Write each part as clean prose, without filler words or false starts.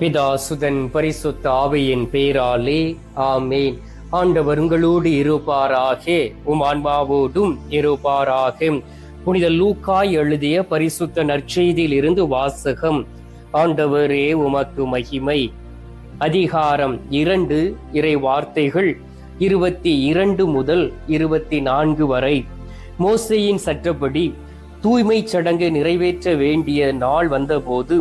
பிதா சுதன் பரிசுத்த ஆவியின் பேராலே ஆமேன். ஆண்டவர் உங்களோடு இருப்பாராக, உம் ஆன்மாவோடும் இருப்பாராக. புனித லூக்கா எழுதிய பரிசுத்த நற்செய்தியில் இருந்து வாசகம். ஆண்டவரே உமக்கு மகிமை. அதிகாரம் 2, இறை வார்த்தைகள் 22 முதல் 24 வரை. மோசேயின் சட்டப்படி தூய்மை சடங்கை நிறைவேற்ற வேண்டிய நாள் வந்தபோது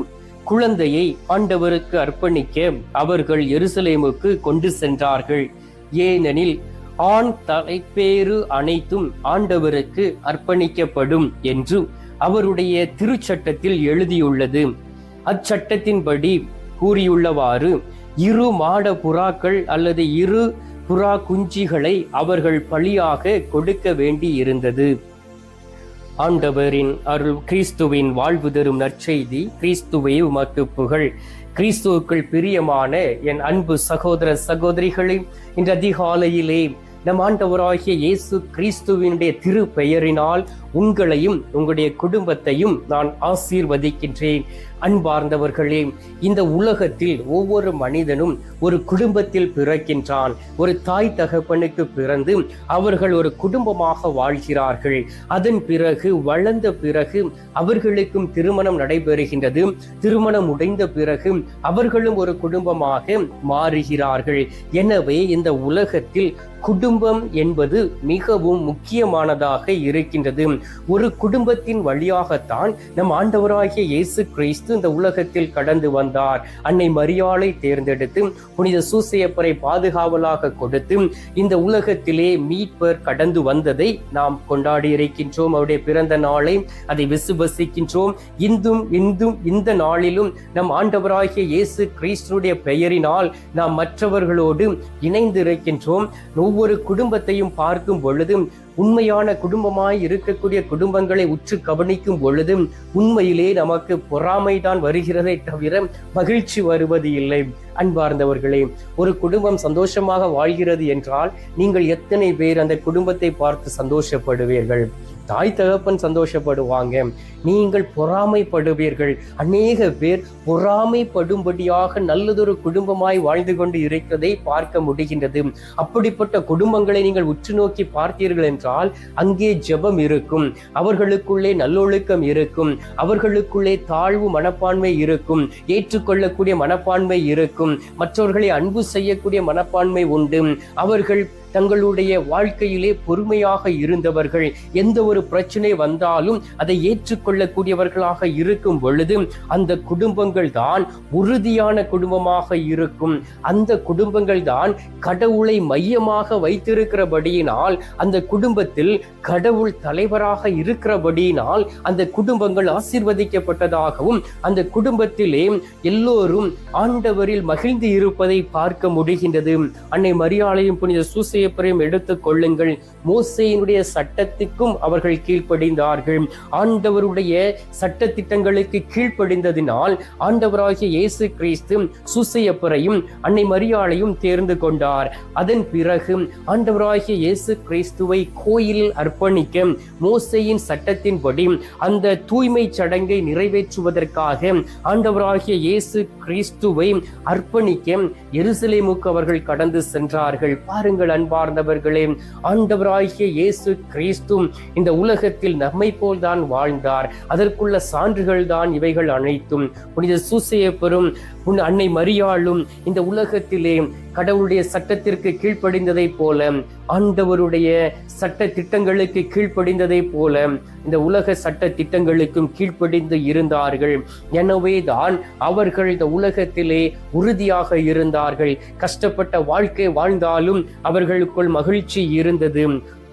குழந்தையை ஆண்டவருக்கு அர்ப்பணிக்க அவர்கள் எருசலேமுக்கு கொண்டு சென்றார்கள். ஏனெனில் ஆண் தலைப்பேறு அனைத்தும் ஆண்டவருக்கு அர்ப்பணிக்கப்படும் என்று அவருடைய திருச்சட்டத்தில் எழுதியுள்ளது. அச்சட்டத்தின்படி கூறியுள்ளவாறு 2 மாட புறாக்கள் அல்லது 2 புறா குஞ்சிகளை அவர்கள் பலியாக கொடுக்க வேண்டி இருந்தது. ஆண்டவரின் அருள். கிறிஸ்துவின் வாழ்வு தரும் நற்செய்தி. கிறிஸ்துவே உமக்கு புகழ். கிறிஸ்துவுக்குள் பிரியமான என் அன்பு சகோதர சகோதரிகளே, இன்று அதிகாலையிலே நம் ஆண்டவராகிய இயேசு கிறிஸ்துவினுடைய திரு பெயரினால் உங்களையும் உங்களுடைய குடும்பத்தையும் நான் ஆசீர்வதிக்கின்றேன். அன்பார்ந்தவர்களே, இந்த உலகத்தில் ஒவ்வொரு மனிதனும் ஒரு குடும்பத்தில் பிறக்கின்றான். ஒரு தாய் தகப்பனுக்கு பிறந்து அவர்கள் ஒரு குடும்பமாக வாழ்கிறார்கள். அதன் பிறகு வளர்ந்த பிறகு அவர்களுக்கும் திருமணம் நடைபெறுகின்றது. திருமணம் உடைந்த பிறகு அவர்களும் ஒரு குடும்பமாக மாறுகிறார்கள். எனவே இந்த உலகத்தில் குடும்பம் என்பது மிகவும் முக்கியமானதாக இருக்கின்றது. ஒரு குடும்பத்தின் வழியாகத்தான் நம் ஆண்டவராகிய இயேசு கிறிஸ்து இந்த உலகத்தில் கடந்து வந்தார். அன்னை மரியாளை தேர்ந்தெடுத்து புனித சூசையப்பரை பாதுகாவலாக கொடுத்து இந்த உலகத்திலே மீட்பர் கடந்து வந்ததை நாம் கொண்டாடி இருக்கின்றோம். அவருடைய பிறந்த நாளை அதை விசுவசிக்கின்றோம். இன்றும் இந்த நாளிலும் நம் ஆண்டவராகிய இயேசு கிறிஸ்துடைய பெயரினால் நாம் மற்றவர்களோடு இணைந்து இருக்கின்றோம். ஒவ்வொரு குடும்பத்தையும் பார்க்கும் பொழுது, உண்மையான குடும்பமாய் இருக்கக்கூடிய குடும்பங்களை உற்று கவனிக்கும் பொழுது உண்மையிலே நமக்கு பொறாமைதான் வருகிறதை தவிர மகிழ்ச்சி வருவது இல்லை. அன்பார்ந்தவர்களே, ஒரு குடும்பம் சந்தோஷமாக வாழ்கிறது என்றால் நீங்கள் எத்தனை பேர் அந்த குடும்பத்தை பார்த்து சந்தோஷப்படுவீர்கள்? தாய் தகப்பன் சந்தோஷப்படுவாங்க, நீங்கள் பொறாமைப்படுவீர்கள். அநேக பேர் பொறாமைப்படும்படியாக நல்லதொரு குடும்பமாய் வாழ்ந்து கொண்டு இருக்கிறதை பார்க்க முடிகின்றது. அப்படிப்பட்ட குடும்பங்களை நீங்கள் உற்று நோக்கி பார்த்தீர்கள் என்றால் அங்கே ஜெபம் இருக்கும், அவர்களுக்குள்ளே நல்லொழுக்கம் இருக்கும், அவர்களுக்குள்ளே தாழ்வு மனப்பான்மை இருக்கும், ஏற்றுக்கொள்ளக்கூடிய மனப்பான்மை இருக்கும், மற்றவர்களை அன்பு செய்யக்கூடிய மனப்பான்மை உண்டு. அவர்கள் தங்களுடைய வாழ்க்கையிலே பொறுமையாக இருந்தவர்கள். எந்த ஒரு பிரச்சனை வந்தாலும் அதை ஏற்றுக்கொள்ளக்கூடியவர்களாக இருக்கும் பொழுது அந்த குடும்பங்கள் தான் உறுதியான குடும்பமாக இருக்கும். அந்த குடும்பங்கள் தான் கடவுளை மையமாக வைத்திருக்கிறபடியினால், அந்த குடும்பத்தில் கடவுள் தலைவராக இருக்கிறபடியினால் அந்த குடும்பங்கள் ஆசீர்வதிக்கப்பட்டதாகவும் அந்த குடும்பத்திலே எல்லோரும் ஆண்டவரில் மகிழ்ந்து இருப்பதை பார்க்க முடிகின்றது. அன்னை மரியாளையும் புனித சூசையப்பரையும் எடுத்துக் கொள்ளுங்கள். மோசேயினுடைய சட்டத்துக்கும் அவர்கள் கீழ்ப்படிந்தார்கள். ஆண்டவருடைய சட்ட திட்டங்களுக்கு கீழ்ப்படிந்ததினால் ஆண்டவராகிய இயேசு கிறிஸ்து சூசையப்பரையும் அன்னை மரியாளையும் தேர்ந்து கொண்டார். அதன் பிறகு ஆண்டவராகிய இயேசு கிறிஸ்துவை கோயிலில் அர்ப்பணிக்க மோசேயின் சட்டத்தின்படி அந்த தூய்மை சடங்கை நிறைவேற்றுவதற்காக ஆண்டவராகிய இயேசு கிறிஸ்துவை அர்ப்பணிக்க எருசலேமுக்கு அவர்கள் கடந்து சென்றார்கள். பாருங்கள் அன்பார்ந்தவர்களே, ஆண்டவராகிய இயேசு கிறிஸ்து இந்த உலகத்தில் நம்மை போல்தான் வாழ்ந்தார். அதற்குள்ள சான்றுகள் தான் இவைகள் அனைத்தும். புனித சூசையப்பரும் அன்னை மரியாளும் இந்த உலகத்திலே கடவுளுடைய சட்டத்திற்கு கீழ்ப்படிந்ததை போல, ஆண்டவருடைய சட்ட திட்டங்களுக்கு கீழ்ப்படிந்ததை போல இந்த உலக சட்ட திட்டங்களுக்கும் கீழ்ப்படிந்து இருந்தார்கள். எனவே தான் அவர்கள் இந்த உலகத்திலே உறுதியாக இருந்தார்கள். கஷ்டப்பட்ட வாழ்க்கை வாழ்ந்தாலும் அவர்களுக்குள் மகிழ்ச்சி இருந்தது.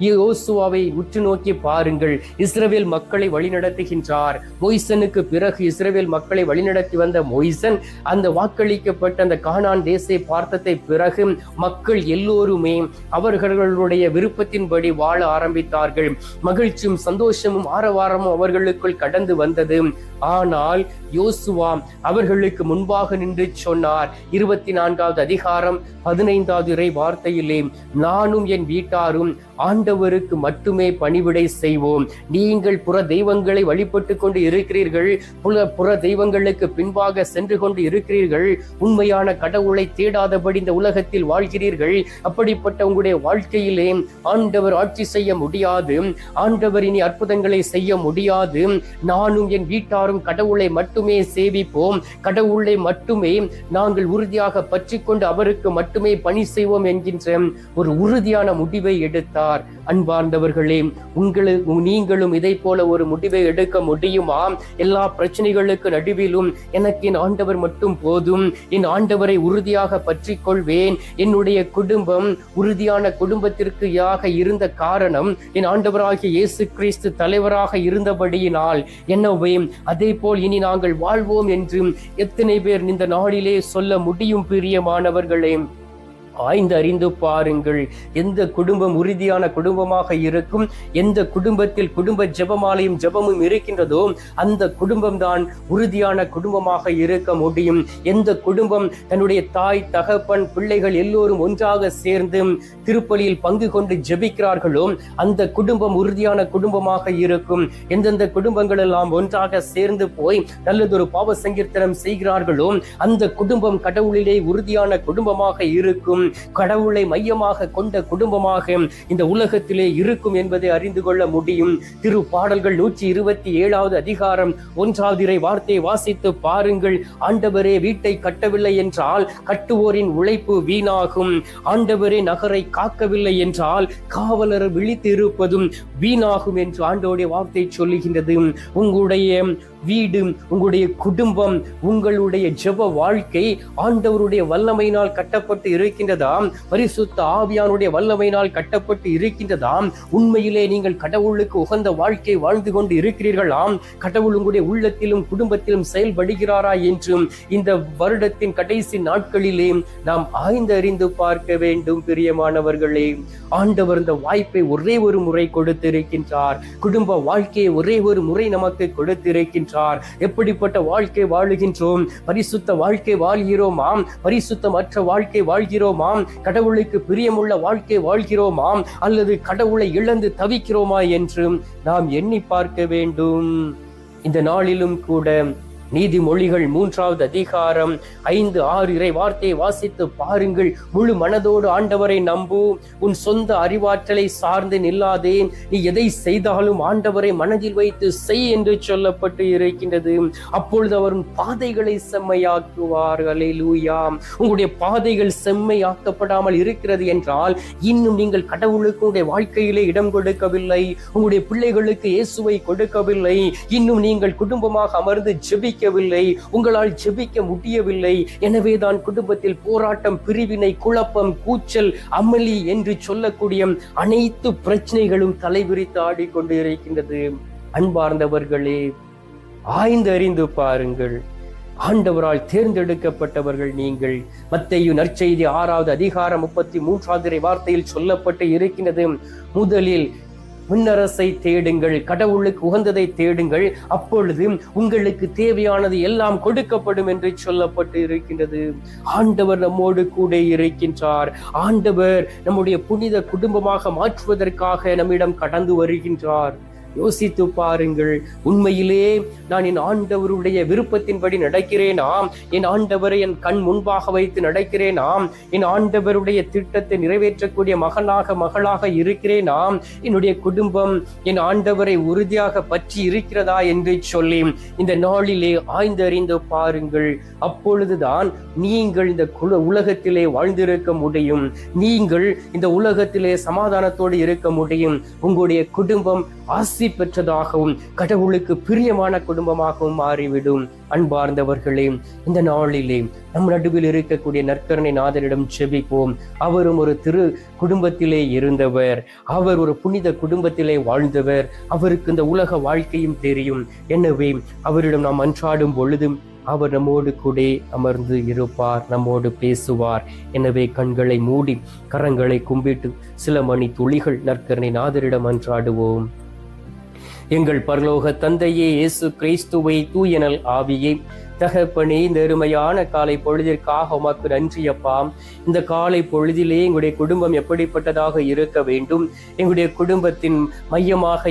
யோசுவாவை உற்று நோக்கி பாருங்கள். இஸ்ரவேல் மக்களை வழிநடத்துகின்றார். மொய்சனுக்கு பிறகு இஸ்ரவேல் மக்களை வழிநடத்தி வந்த மொய்சன் அந்த வாக்களிக்கப்பட்ட அந்த கானான் தேசத்தை பார்த்ததை பிறகு மக்கள் எல்லோருமே அவர்களுடைய விருப்பத்தின்படி வாழ ஆரம்பித்தார்கள். மகிழ்ச்சியும் சந்தோஷமும் ஆரவாரமும் அவர்களுக்குள் கடந்து வந்தது. ஆனால் யோசுவா அவர்களுக்கு முன்பாக நின்று சொன்னார். 24வது அதிகாரம் 15வது இறை வார்த்தையிலே, நானும் என் வீட்டாரும் ஆண்டவருக்கு மட்டுமே பணிவிடை செய்வோம். நீங்கள் புற தெய்வங்களை வழிபட்டு கொண்டு இருக்கிறீர்கள், புற தெய்வங்களுக்கு பின்பாக சென்று கொண்டு இருக்கிறீர்கள், உண்மையான கடவுளை தேடாதபடி இந்த உலகத்தில் வாழ்கிறீர்கள். அப்படிப்பட்ட உங்களுடைய வாழ்க்கையிலே ஆண்டவர் ஆட்சி செய்ய முடியாது, ஆண்டவர் இனி அற்புதங்களை செய்ய முடியாது. நானும் என் வீட்டாரும் கடவுளை மட்டுமே சேவிப்போம், கடவுளை மட்டுமே நாங்கள் உறுதியாக பற்றி கொண்டு அவருக்கு மட்டுமே பணி செய்வோம் என்கின்ற ஒரு உறுதியான முடிவை எடுத்தார். அன்பார்ந்தவர்களே, நீங்களும் இதை போல ஒரு முடிவை எடுக்க முடியுமா? எல்லா பிரச்சனைகளுக்கு நடுவிலும் எனக்கு என் ஆண்டவர் மட்டும் போதும், என் ஆண்டவரை உறுதியாக பற்றி கொள்வேன், என்னுடைய குடும்பம் உறுதியான குடும்பத்திற்கு இருந்த காரணம் என் ஆண்டவராகிய இயேசு கிறிஸ்து தலைவராக இருந்தபடியினால் எனவே அதே போல் இனி நாங்கள் வாழ்வோம் என்று எத்தனை பேர் இந்த நாளிலே சொல்ல முடியும்? பிரியமானவர்களே, ஆய்ந்து அறிந்து பாருங்கள். எந்த குடும்பம் உறுதியான குடும்பமாக இருக்கும், எந்த குடும்பத்தில் குடும்ப ஜெபமாலையும் ஜெபமும் இருக்கின்றதோ அந்த குடும்பம் தான் உறுதியான குடும்பமாக இருக்க முடியும். எந்த குடும்பம் தன்னுடைய தாய், தகப்பன், பிள்ளைகள் எல்லோரும் ஒன்றாக சேர்ந்து திருப்பலியில் பங்கு கொண்டு ஜெபிக்கிறார்களோ அந்த குடும்பம் உறுதியான குடும்பமாக இருக்கும். எந்தெந்த குடும்பங்கள் எல்லாம் ஒன்றாக சேர்ந்து போய் நல்லதொரு பாவ சங்கீர்த்தனம் செய்கிறார்களோ அந்த குடும்பம் கடவுளிலே உறுதியான குடும்பமாக இருக்கும், கடவுளை மையமாக கொண்ட குடும்பமாக இந்த உலகத்திலே இருக்கும் என்பதை அறிந்து கொள்ள முடியும். திரு பாடல்கள் 127வது அதிகாரம் 1வது இறை வார்த்தையை வாசித்து பாருங்கள். ஆண்டவரே வீட்டை கட்டவில்லை என்றால் கட்டுவோரின் உழைப்பு வீணாகும், ஆண்டவரே நகரை காக்கவில்லை என்றால் காவலர் விழித்து இருப்பதும் வீணாகும் என்று ஆண்டவருடைய வார்த்தை சொல்லுகின்றது. உங்களுடைய வீடு, உங்களுடைய குடும்பம், உங்களுடைய ஜெப வாழ்க்கை ஆண்டவருடைய வல்லமையினால் கட்டப்பட்டு இருக்கின்றதாம், பரிசுத்த ஆவியானுடைய வல்லமையினால் கட்டப்பட்டு இருக்கின்றதாம். உண்மையிலே நீங்கள் கடவுளுக்கு உகந்த வாழ்க்கை வாழ்ந்து கொண்டு இருக்கிறீர்களாம், கடவுள் உங்களுடைய உள்ளத்திலும் குடும்பத்திலும் செயல்படுகிறாரா என்றும் இந்த வருடத்தின் கடைசி நாட்களிலே நாம் ஆய்ந்தறிந்து பார்க்க வேண்டும். பிரியமானவர்களே, ஆண்டவர் இந்த வாய்ப்பை ஒரே ஒரு முறை கொடுத்திருக்கின்றார், குடும்ப வாழ்க்கையை ஒரே ஒரு முறை நமக்கு கொடுத்திருக்கின்றார். எப்படிப்பட்ட வாழ்க்கை வாழுகின்றோம்? பரிசுத்த வாழ்க்கை வாழ்கிறோமாம், பரிசுத்தமற்ற வாழ்க்கை வாழ்கிறோமாம், கடவுளுக்கு பிரியமுள்ள வாழ்க்கை வாழ்கிறோமாம், அல்லது கடவுளை இழந்து தவிக்கிறோமா என்று நாம் எண்ணி பார்க்க வேண்டும். இந்த நாளிலும் கூட நீதிமொழிகள் 3வது அதிகாரம் 5, 6 இறை வார்த்தையை வாசித்து பாருங்கள். முழு மனதோடு ஆண்டவரை நம்பு, உன் சொந்த அறிவாற்றலை சார்ந்து நில்லாதே, நீ எதை செய்தாலும் ஆண்டவரை மனதில் வைத்து செய் என்று சொல்லப்பட்டு இருக்கின்றது. அப்பொழுது அவர் பாதைகளை செம்மையாக்குவார். அல்லேலூயா. உங்களுடைய பாதைகள் செம்மையாக்கப்படாமல் இருக்கிறது என்றால் இன்னும் நீங்கள் கடவுளுக்கு உங்களுடைய வாழ்க்கையிலே இடம் கொடுக்கவில்லை, உங்களுடைய பிள்ளைகளுக்கு இயேசுவை கொடுக்கவில்லை, இன்னும் நீங்கள் குடும்பமாக அமர்ந்து ஜெபிக்க உங்களால் ஜெபிக்க முடியவில்லை. எனவேதான் குடும்பத்தில் போராட்டம், பிரிவினை, குழப்பம், கூச்சல், அமளி என்று சொல்லக்கூடிய அனைத்து பிரச்சனைகளும் தலைவிரித்து ஆடிக்கொண்டு இருக்கின்றது. அன்பார்ந்தவர்களே, ஆய்ந்து அறிந்து பாருங்கள். ஆண்டவரால் தேர்ந்தெடுக்கப்பட்டவர்கள் நீங்கள். மத்தேயு நற்செய்தி 6வது அதிகாரம் 33வது வார்த்தையில் சொல்லப்பட்டு இருக்கின்றது, முதலில் முன்னரசை தேடுங்கள், கடவுளுக்கு உகந்ததை தேடுங்கள், அப்பொழுது உங்களுக்கு தேவையானது எல்லாம் கொடுக்கப்படும் என்று சொல்லப்பட்டு இருக்கின்றது. ஆண்டவர் நம்மோடு கூட இருக்கின்றார். ஆண்டவர் நம்முடைய புனித குடும்பமாக மாற்றுவதற்காக நம்மிடம் கடந்து வருகின்றார். யோசித்து பாருங்கள். உண்மையிலே நான் என் ஆண்டவருடைய விருப்பத்தின்படி நடக்கிறேனாம், என் ஆண்டவரை என் கண் முன்பாக வைத்து நடக்கிறேனாம், என் ஆண்டவருடைய திட்டத்தை நிறைவேற்றக்கூடிய மகனாக மகளாக இருக்கிறேனாம், என்னுடைய குடும்பம் என் ஆண்டவரை உறுதியாக பற்றி இருக்கிறதா என்று சொல்லி இந்த நாளிலே ஆய்ந்தறிந்து பாருங்கள். அப்பொழுதுதான் நீங்கள் இந்த உலகத்திலே வாழ்ந்திருக்க முடியும், நீங்கள் இந்த உலகத்திலே சமாதானத்தோடு இருக்க முடியும், உங்களுடைய குடும்பம் ஆசி பெற்றதாகவும் கடவுளுக்கு பிரியமான குடும்பமாகவும் மாறிவிடும். அன்பார்ந்தவர்களே, இந்த நாளிலே நம் நடுவில் இருக்கக்கூடிய நற்கருணை நாதரிடம் செபிப்போம். அவரும் ஒரு திரு குடும்பத்திலே இருந்தவர், அவர் ஒரு புனித குடும்பத்திலே வாழ்ந்தவர், அவருக்கு இந்த உலக வாழ்க்கையும் தெரியும். எனவே அவரிடம் நாம் அன்றாடும் பொழுதும் அவர் நம்மோடு கூட அமர்ந்து இருப்பார், நம்மோடு பேசுவார். எனவே கண்களை மூடி கரங்களை கும்பிட்டு சில மணி துளிகள் நற்கருணை நாதரிடம் அன்றாடுவோம். எங்கள் பரலோக தந்தையே, இயேசு கிறிஸ்துவை, தூயனல் ஆவியே, தகப்பனே, இந்த அருமையான காலை பொழுதிற்காக உமக்கு நன்றி அப்பா. இந்த காலை பொழுதிலே எங்களுடைய குடும்பம் எப்படிப்பட்டதாக இருக்க வேண்டும், எங்களுடைய குடும்பத்தின் மையமாக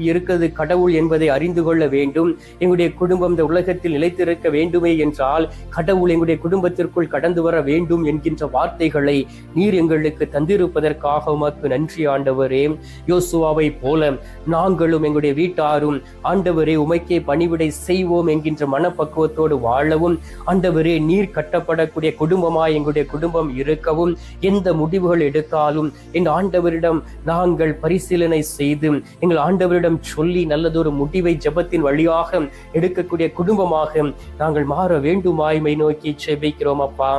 இருக்கிறது கடவுள் என்பதை அறிந்து கொள்ள வேண்டும். எங்களுடைய குடும்பம் இந்த உலகத்தில் நிலைத்திருக்க வேண்டுமே என்றால் கடவுள் எங்களுடைய குடும்பத்திற்குள் கடந்து வர வேண்டும் என்கின்ற வார்த்தைகளை நீர் எங்களுக்கு தந்திருப்பதற்காக உமக்கு நன்றி ஆண்டவரே. யோசுவாவை போல நாங்களும் எங்களுடைய வீட்டாரும் ஆண்டவரே உமைக்கே பணிவிடை செய்வோம் என்கின்ற மனப்பக்குவத்தோடு வாழவும், ஆண்டவரே நீர் கட்டப்படக்கூடிய குடும்பமாய் எங்களுடைய குடும்பம் இருக்கவும், எந்த முடிவுகள் எடுத்தாலும் எங்கள் ஆண்டவரிடம் நாங்கள் பரிசீலனை செய்து எங்கள் ஆண்டவரிடம் சொல்லி நல்லதொரு முடிவை ஜெபத்தின் வழியாக எடுக்கக்கூடிய குடும்பமாக நாங்கள் மாற வேண்டுமாய்மை நோக்கி செபிக்கிறோம் அப்பா.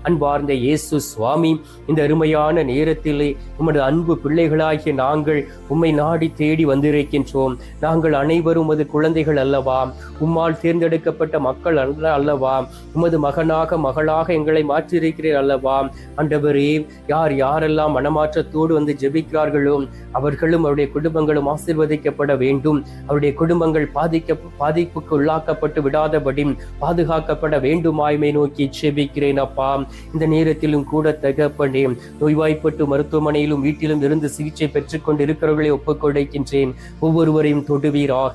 அன்பார்ந்த இயேசு சுவாமி, இந்த அருமையான நேரத்திலே உமது அன்பு பிள்ளைகளாகிய நாங்கள் உம்மை நாடி தேடி வந்திருக்கின்றோம். நாங்கள் அனைவரும் உமது குழந்தைகள் அல்லவா, உம்மால் தேர்ந்தெடுக்கப்பட்ட மக்கள் அல்லவா, உமது மகனாக மகளாக எங்களை மாற்றியிருக்கிறீர் அல்லவா. ஆண்டவரே, யார் யாரெல்லாம் மனமாற்றத்தோடு வந்து ஜெபிக்கிறார்களோ அவர்களும் அவருடைய குடும்பங்களும் ஆசீர்வதிக்கப்பட வேண்டும். அவருடைய குடும்பங்கள் பாதிப்புக்கு உள்ளாக்கப்பட்டு விடாதபடி பாதுகாக்கப்பட வேண்டுமாய்மை நோக்கி ஜெபிக்கிறேன் அப்பா. இந்த நேரத்திலும் கூட தகப்பனே, நோய்வாய்ப்பட்டு மருத்துவமனையிலும் வீட்டிலும் இருந்து சிகிச்சை பெற்றுக் கொண்டு இருக்கிறவர்களை ஒப்புக்கொடுக்கின்றேன். ஒவ்வொருவரையும் தொடுவீராக,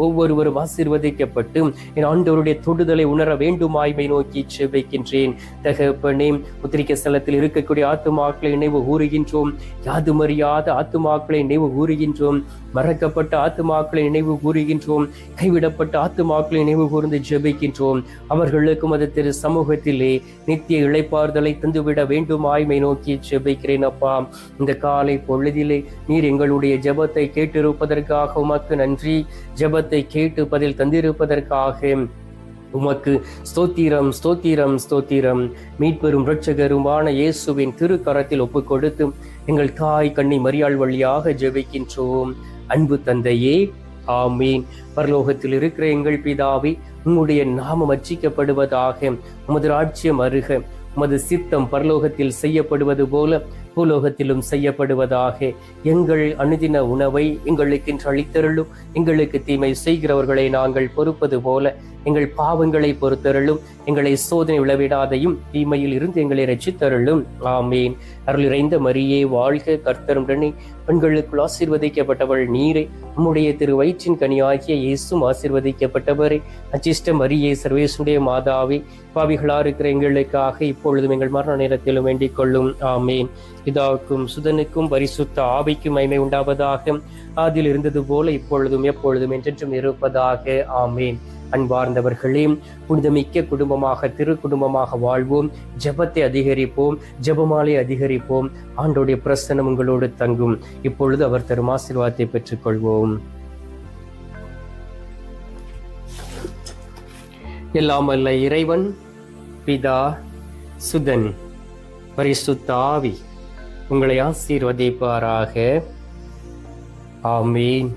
ஒவ்வொருவரும் ஆசீர்வதிக்கப்பட்டு என் ஆண்டவருடைய தொடுதலை உணர வேண்டுமாய்மை நோக்கி செபிக்கின்றேன். தகப்பனே, உத்திரிக்க ஸ்தலத்தில் இருக்கக்கூடிய ஆத்துமாக்களை நினைவு கூறுகின்றோம். யாதுமறியாத ஆத்துமாக்களை நினைவு கூறுகின்றோம். மறக்கப்பட்ட ஆத்துமாக்களை நினைவு கூறுகின்றோம். கைவிடப்பட்ட ஆத்துமாக்களை நினைவு கூர்ந்து ஜெபிக்கின்றோம். அவர்களுக்கும் அது திரு சமூகத்திலே நித்திய இளைப்பாறுதலை தந்துவிட வேண்டுமாய்மை நோக்கி ஜெபிக்கிறேன் அப்பா. இந்த காலை பொழுதிலே நீர் எங்களுடைய ஜெபத்தை கேட்டிருப்பதற்காக உமக்கு நன்றி. ஜெபத்தை கேட்டு பதில் தந்திருப்பதற்காக உமக்கு ஸ்தோத்திரம், ஸ்தோத்திரம், ஸ்தோத்திரம். மீட்பெரும் இரட்சகருமான இயேசுவின் திருக்கரத்தில் ஒப்பு கொடுத்து எங்கள் தாய் கன்னி மரியாள் வழியாக ஜெபிக்கின்றோம். அன்பு தந்தையே, ஆமீன். பரலோகத்தில் இருக்கிற எங்கள் பிதாவே, உம்முடைய நாமம் அர்ச்சிக்கப்படுவதாக, உமது ராஜ்யம் வருக, உமது சித்தம் பரலோகத்தில் செய்யப்படுவது போல பூலோகத்திலும் செய்யப்படுவதாக. எங்கள் அனுதின உணவை எங்களுக்கு இன்று அளித்தருளும். எங்களுக்கு தீமை செய்கிறவர்களை நாங்கள் பொறுப்பது போல எங்கள் பாவங்களை பொறுத்தருளும். எங்களை சோதனை விளைவிடாதையும் தீமையில் இருந்து எங்களை ரட்சித்தருளும். ஆமீன். அருள் இறைந்த மரியே வாழ்க, கர்த்தருடனே பெண்களுக்குள் ஆசீர்வதிக்கப்பட்டவள் நீரே, உம்முடைய திரு வயிற்றின் கனியாகிய இயேசும் ஆசீர்வதிக்கப்பட்டவரே. அச்சிஷ்ட மரியே, சர்வேசுடைய மாதாவே, பாவிகளா இருக்கிற எங்களுக்காக இப்பொழுதும் எங்கள் மரண நேரத்திலும் வேண்டிக் கொள்ளும். ஆமீன். பிதாவுக்கும் சுதனுக்கும் பரிசுத்த ஆவிக்கும் மகிமை உண்டாவதாக. அதில் இருந்தது போல இப்பொழுதும் எப்பொழுதும் என்றென்றும் இருப்பதாக. ஆமீன். அன்பார்ந்தவர்களே, புனிதமிக்க குடும்பமாக, திரு குடும்பமாக வாழ்வோம். ஜெபத்தை அதிகரிப்போம், ஜெபமாலை அதிகரிப்போம். ஆண்டோடைய பிரசன்னம் உங்களோடு தங்கும். இப்பொழுது அவர் தரும் ஆசீர்வாதத்தை பெற்றுக்கொள்வோம். எல்லாம் வல்ல இறைவன், பிதா, சுதன், பரிசுத்த ஆவி உங்களை ஆசீர்வதிப்பாராக. ஆமீன்.